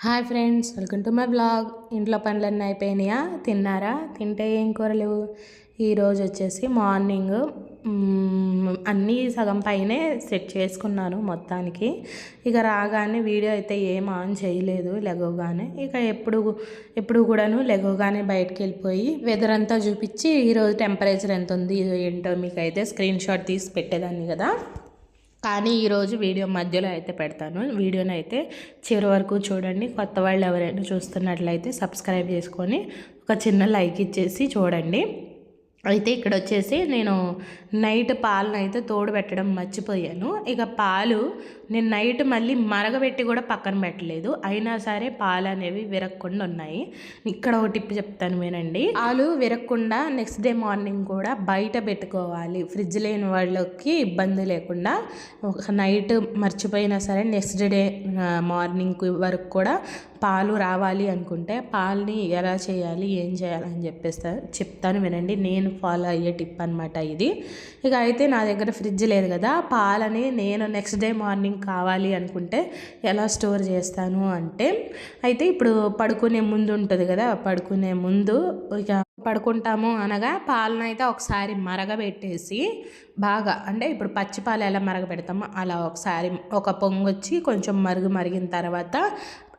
Hi friends, welcome to my blog. ఇంట్లో పనులన్నీ అయిపోయినాయా? తిన్నారా? తింటే ఏం కూరలు? ఈరోజు వచ్చేసి మార్నింగ్ అన్నీ సగం పైనే సెట్ చేసుకున్నాను మొత్తానికి. ఇక రాగానే వీడియో అయితే ఏం ఆన్ చేయలేదు లెగవగానే. ఇక ఎప్పుడు కూడాను లెగవగానే బయటకు వెళ్ళిపోయి వెదర్ అంతా చూపించి ఈరోజు టెంపరేచర్ ఎంత ఉంది ఏంటో మీకు అయితే స్క్రీన్ షాట్ తీసి పెట్టేదాన్ని కదా. కానీ ఈరోజు వీడియో మధ్యలో అయితే పెడతాను. వీడియోని అయితే చివరి వరకు చూడండి. కొత్త వాళ్ళు ఎవరైనా చూస్తున్నట్లయితే సబ్స్క్రైబ్ చేసుకొని ఒక చిన్న లైక్ ఇచ్చేసి చూడండి. అయితే ఇక్కడ వచ్చేసి నేను నైట్ పాలను అయితే తోడు పెట్టడం మర్చిపోయాను. ఇక పాలు నేను నైట్ మళ్ళీ మరగబెట్టి కూడా పక్కన పెట్టలేదు, అయినా సరే పాలు అనేవి విరగకుండా ఉన్నాయి. ఇక్కడ ఒక టిప్ చెప్తాను వినండి. పాలు విరగకుండా నెక్స్ట్ డే మార్నింగ్ కూడా బయట పెట్టుకోవాలి. ఫ్రిడ్జ్ లేని వాళ్ళకి ఇబ్బంది లేకుండా నైట్ మర్చిపోయినా సరే నెక్స్ట్ డే మార్నింగ్ వరకు కూడా పాలు రావాలి అనుకుంటే పాలని ఎలా చేయాలి, ఏం చేయాలని చెప్తాను వినండి. నేను ఫాలో అయ్యే టిప్ అనమాట ఇది. ఇక అయితే నా దగ్గర ఫ్రిడ్జ్ లేదు కదా, పాలని నేను నెక్స్ట్ డే మార్నింగ్ కావాలి అనుకుంటే ఎలా స్టోర్ చేస్తాను అంటే, అయితే ఇప్పుడు పడుకునే ముందు ఉంటుంది కదా, పడుకునే ముందు ఇక పడుకుంటాము అనగా పాలను అయితే ఒకసారి మరగబెట్టేసి బాగా, అంటే ఇప్పుడు పచ్చి పాలు ఎలా మరగబెడతామో అలా ఒకసారి ఒక పొంగొచ్చి కొంచెం మరిగిన తర్వాత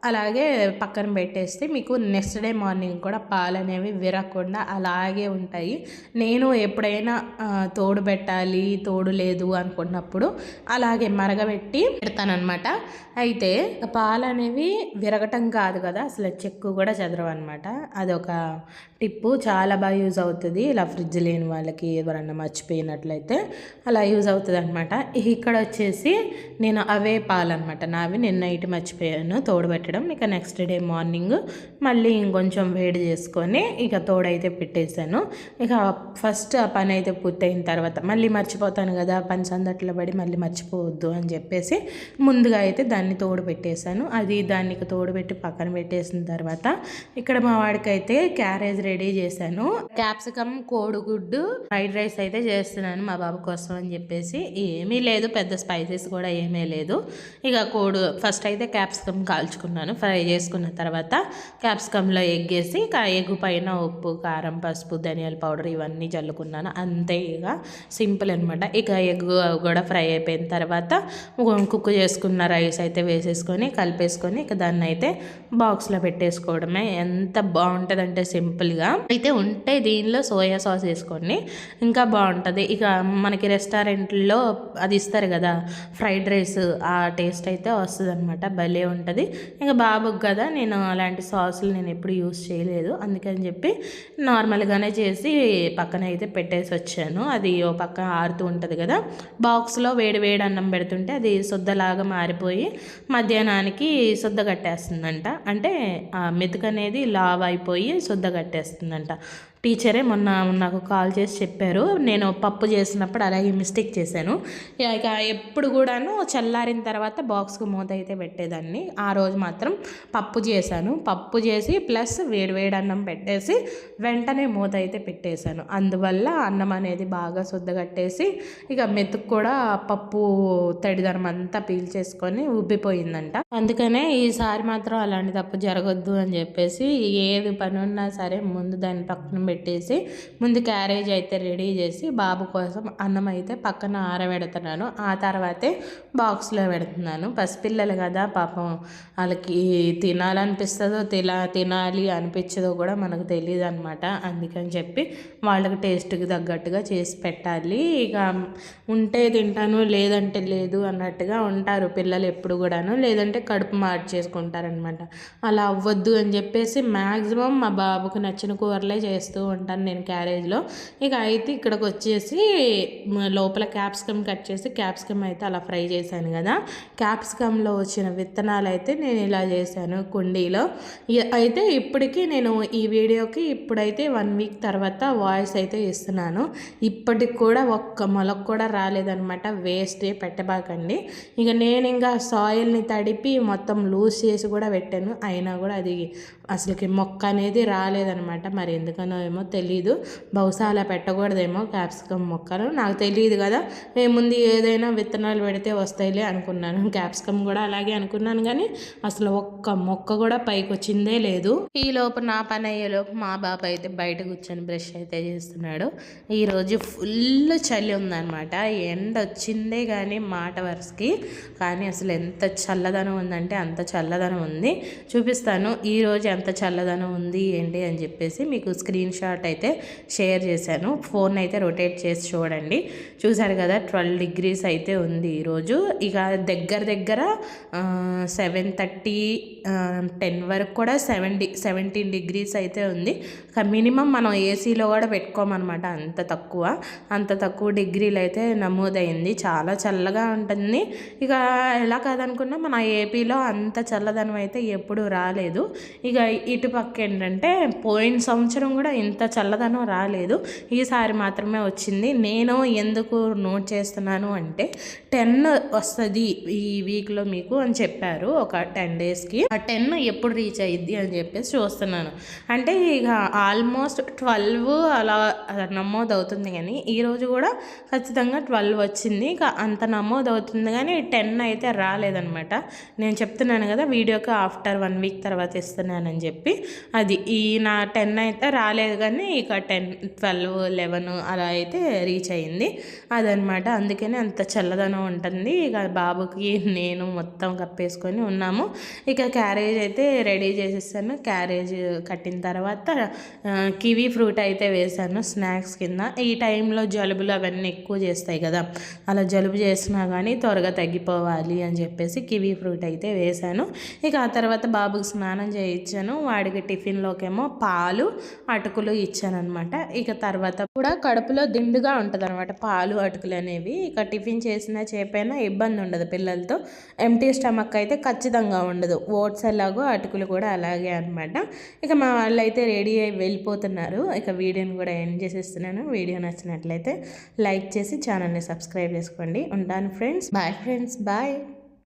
అలాగే పక్కన పెట్టేస్తే మీకు నెక్స్ట్ డే మార్నింగ్ కూడా పాలు అనేవి విరగకుండా అలాగే ఉంటాయి. నేను ఎప్పుడైనా తోడు పెట్టాలి, తోడు లేదు అనుకున్నప్పుడు అలాగే మరగబెట్టి పెడతానమాట. అయితే పాలు అనేవి విరగటం కాదు కదా, అసలు చెక్కు కూడా చెదరవు అనమాట. అదొక టిప్పు, చాలా బాగా యూజ్ అవుతుంది. ఇలా ఫ్రిడ్జ్ లేని వాళ్ళకి ఎవరన్నా మర్చిపోయినట్లయితే అలా యూజ్ అవుతుంది అనమాట. ఇక్కడ వచ్చేసి నేను అవే పాలు అనమాట నావి. నేను నైట్ మర్చిపోయాను తోడు పెట్టడం. ఇక నెక్స్ట్ డే మార్నింగ్ మళ్ళీ ఇంకొంచెం వేడి చేసుకొని ఇక తోడైతే పెట్టేశాను. ఇక ఫస్ట్ ఆ పని అయితే పూర్తయిన తర్వాత మళ్ళీ మర్చిపోతాను కదా, పని సందట్లో పడి మళ్ళీ మర్చిపోవద్దు అని చెప్పేసి ముందుగా అయితే దాన్ని తోడు పెట్టేశాను. దానికి తోడు పెట్టి పక్కన పెట్టేసిన తర్వాత ఇక్కడ మా వాడికి అయితే క్యారేజ్ రెడీ చేశాను. క్యాప్సికమ్ కోడిగుడ్డు ఫ్రైడ్ రైస్ అయితే చేస్తున్నాను మా బాబు కోసం అని చెప్పేసి. ఏమీ లేదు, పెద్ద స్పైసెస్ కూడా ఏమీ లేదు. ఇక ఫస్ట్ అయితే క్యాప్సికమ్ కాల్చుకున్నాను. ఫ్రై చేసుకున్న తర్వాత క్యాప్సికంలో ఎగ్ వేసి ఎగ్ పైన ఉప్పు, కారం, పసుపు, ధనియాల పౌడర్ ఇవన్నీ చల్లుకున్నాను. అంతే, ఇక సింపుల్ అనమాట. ఇక ఎగ్ కూడా ఫ్రై అయిపోయిన తర్వాత కుక్ చేసుకున్న రైస్ అయితే వేసేసుకొని కలిపేసుకొని ఇక దాన్ని అయితే బాక్స్లో పెట్టేసుకోవడమే. ఎంత బాగుంటుంది అంటే సింపుల్గా అయితే ఉంటే దీనిలో సోయా సాస్ వేసుకోండి ఇంకా బాగుంటుంది. ఇక మనకి రెస్టారెంట్లో అది ఇస్తారు కదా ఫ్రైడ్ రైస్, ఆ టేస్ట్ అయితే వస్తుంది అనమాట, భలే ఉంటుంది. ఇంకా బాబుకి కదా నేను అలాంటి సాసులు నేను ఎప్పుడు యూస్ చేయలేదు, అందుకని చెప్పి నార్మల్గానే చేసి పక్కన అయితే పెట్టేసి వచ్చాను. అది ఓ పక్క ఆరుతూ ఉంటుంది కదా, బాక్స్లో వేడి వేడి అన్నం పెడుతుంటే అది శుద్ధలాగా మారిపోయి మధ్యాహ్నానికి శుద్ధ కట్టేస్తుందంట. అంటే ఆ మెతుకు అనేది లావ్ అయిపోయి శుద్ధ కట్టేస్తుందంట. టీచరే మొన్న నాకు కాల్ చేసి చెప్పారు. నేను పప్పు చేసినప్పుడు అలాగే మిస్టేక్ చేశాను. ఇక ఎప్పుడు కూడాను చల్లారిన తర్వాత బాక్స్కి మూత అయితే పెట్టేదాన్ని. ఆ రోజు మాత్రం పప్పు చేశాను. పప్పు చేసి ప్లస్ వేడి అన్నం పెట్టేసి వెంటనే మూత అయితే పెట్టేశాను. అందువల్ల అన్నం అనేది బాగా శుద్ధగట్టేసి ఇక మెతుకు కూడా పప్పు తడిదనం అంతా పీల్చేసుకొని ఉబ్బిపోయిందంట. అందుకనే ఈసారి మాత్రం అలాంటి తప్పు జరగొద్దు అని చెప్పేసి ఏది పని ఉన్నా సరే ముందు దాన్ని పక్కన పెట్టేసి ముందు క్యారేజ్ అయితే రెడీ చేసి బాబు కోసం అన్నం అయితే పక్కన ఆరబెడుతున్నాను. ఆ తర్వాతే బాక్స్లో పెడుతున్నాను. పసిపిల్లలు కదా పాపం, వాళ్ళకి తినాలనిపిస్తుందో తినాలి అనిపించదో కూడా మనకు తెలియదు అనమాట. అందుకని చెప్పి వాళ్ళకి టేస్ట్కి తగ్గట్టుగా చేసి పెట్టాలి. ఇక ఉంటే తింటాను లేదంటే లేదు అన్నట్టుగా ఉంటారు పిల్లలు ఎప్పుడు కూడాను, లేదంటే కడుపు మార్చేసుకుంటారనమాట. అలా అవ్వద్దు అని చెప్పేసి మ్యాక్సిమం మా బాబుకు నచ్చిన కూరలే చేస్తూ ఉంటాను నేను క్యారేజ్లో. ఇక అయితే ఇక్కడికి వచ్చేసి లోపల క్యాప్సికమ్ కట్ చేసి క్యాప్సికమ్ అయితే అలా ఫ్రై చేశాను కదా, క్యాప్సికంలో వచ్చిన విత్తనాలు అయితే నేను ఇలా చేశాను కుండీలో. అయితే ఇప్పటికీ నేను ఈ వీడియోకి ఇప్పుడైతే 1 వీక్ తర్వాత వాయిస్ అయితే ఇస్తున్నాను. ఇప్పటికి కూడా ఒక్క మొలక కూడా రాలేదనమాట. వేస్టే, పెట్టబాకండి. ఇక నేను ఇంకా సాయిల్ని తడిపి మొత్తం లూజ్ చేసి కూడా పెట్టాను, అయినా కూడా అది అసలుకి మొక్క అనేది రాలేదనమాట. మరి ఎందుకనో ఏమో తెలీదు. బహుశా అలా పెట్టకూడదేమో క్యాప్సికమ్ మొక్కలు, నాకు తెలియదు కదా. ఏముంది ఏదైనా విత్తనాలు పెడితే వస్తాయిలే అనుకున్నాను. క్యాప్సికమ్ కూడా అలాగే అనుకున్నాను కానీ అసలు ఒక్క మొక్క కూడా పైకి వచ్చిందే లేదు. ఈ లోపు నా పని అయ్యేలోపు మా బాబు అయితే బయట కూర్చొని బ్రష్ అయితే చేస్తున్నాడు. ఈరోజు ఫుల్ చలి ఉందన్నమాట. ఎండ వచ్చిందే కానీ మాట వరుసకి, కానీ అసలు ఎంత చల్లదనం ఉందంటే అంత చల్లదనం ఉంది. చూపిస్తాను ఈరోజు ఎంత చల్లదనం ఉంది ఏంటి అని చెప్పేసి మీకు స్క్రీన్ షాట్ అయితే షేర్ చేశాను. ఫోన్ అయితే రొటేట్ చేసి చూడండి. చూసారు కదా 12 degrees అయితే ఉంది ఈరోజు. ఇక దగ్గర 7:30 10 వరకు కూడా 17 degrees అయితే ఉంది. మినిమం మనం ఏసీలో కూడా పెట్టుకోమన్నమాట, అంత తక్కువ డిగ్రీలు అయితే నమోదైంది. చాలా చల్లగా ఉంటుంది. ఇక ఎలా కాదనుకున్నా మన ఏపీలో అంత చల్లదనం అయితే ఎప్పుడు రాలేదు. ఇక ఇటుపక్క ఏంటంటే పోయిన సంవత్సరం కూడా ఇంత చల్లదనం రాలేదు, ఈసారి మాత్రమే వచ్చింది. నేను ఎందుకు నోట్ చేస్తున్నాను అంటే 10 వస్తుంది ఈ వీక్లో మీకు అని చెప్పారు, ఒక 10 daysకి. ఆ 10 ఎప్పుడు రీచ్ అయ్యిద్ది అని చెప్పేసి చూస్తున్నాను. అంటే ఇక ఆల్మోస్ట్ 12 అలా నమోదు అవుతుంది, కానీ ఈరోజు కూడా ఖచ్చితంగా 12 వచ్చింది. ఇక అంత నమోదు అవుతుంది కానీ 10 అయితే రాలేదనమాట. నేను చెప్తున్నాను కదా వీడియోకి ఆఫ్టర్ 1 week తర్వాత ఇస్తున్నానని చెప్పి, అది ఈ నా 10 అయితే రాలేదు కానీ ఇక 10, 12, 11 అలా అయితే రీచ్ అయ్యింది అదనమాట. అందుకని అంత చల్లదనం ఉంటుంది. ఇక బాబుకి నేను మొత్తం కప్పేసుకొని ఉన్నాము. ఇక క్యారేజ్ అయితే రెడీ చేసేసాను. క్యారేజ్ కట్టిన తర్వాత కివీ ఫ్రూట్ అయితే వేసాను స్నాక్స్ కింద. ఈ టైంలో జలుబులు అవన్నీ ఎక్కువ చేస్తాయి కదా, అలా జలుబు చేసినా కానీ త్వరగా తగ్గిపోవాలి అని చెప్పేసి కివీ ఫ్రూట్ అయితే వేసాను. ఇక ఆ తర్వాత బాబుకి స్నానం చేయించాను. వాడికి టిఫిన్లోకేమో పాలు అటుకులు ఇచ్చానమాట. ఇక తర్వాత కూడా కడుపులో దిండుగా ఉంటుంది అనమాట పాలు అటుకులు అనేవి. ఇక టిఫిన్ చేసినా చేయకపోయినా ఇబ్బంది ఉండదు పిల్లలతో. ఎంటీ స్టమక్ అయితే ఖచ్చితంగా ఉండదు. ఓట్స్ ఎలాగో అటుకులు కూడా అలాగే అనమాట. ఇక మా వాళ్ళు అయితే రెడీ అయ్యి వెళ్ళిపోతున్నారు. ఇక వీడియోని కూడా ఎండ్ చేసేస్తున్నాను. వీడియో నచ్చినట్లయితే లైక్ చేసి ఛానల్ని సబ్స్క్రైబ్ చేసుకోండి. ఉంటాను ఫ్రెండ్స్. Bye friends, bye.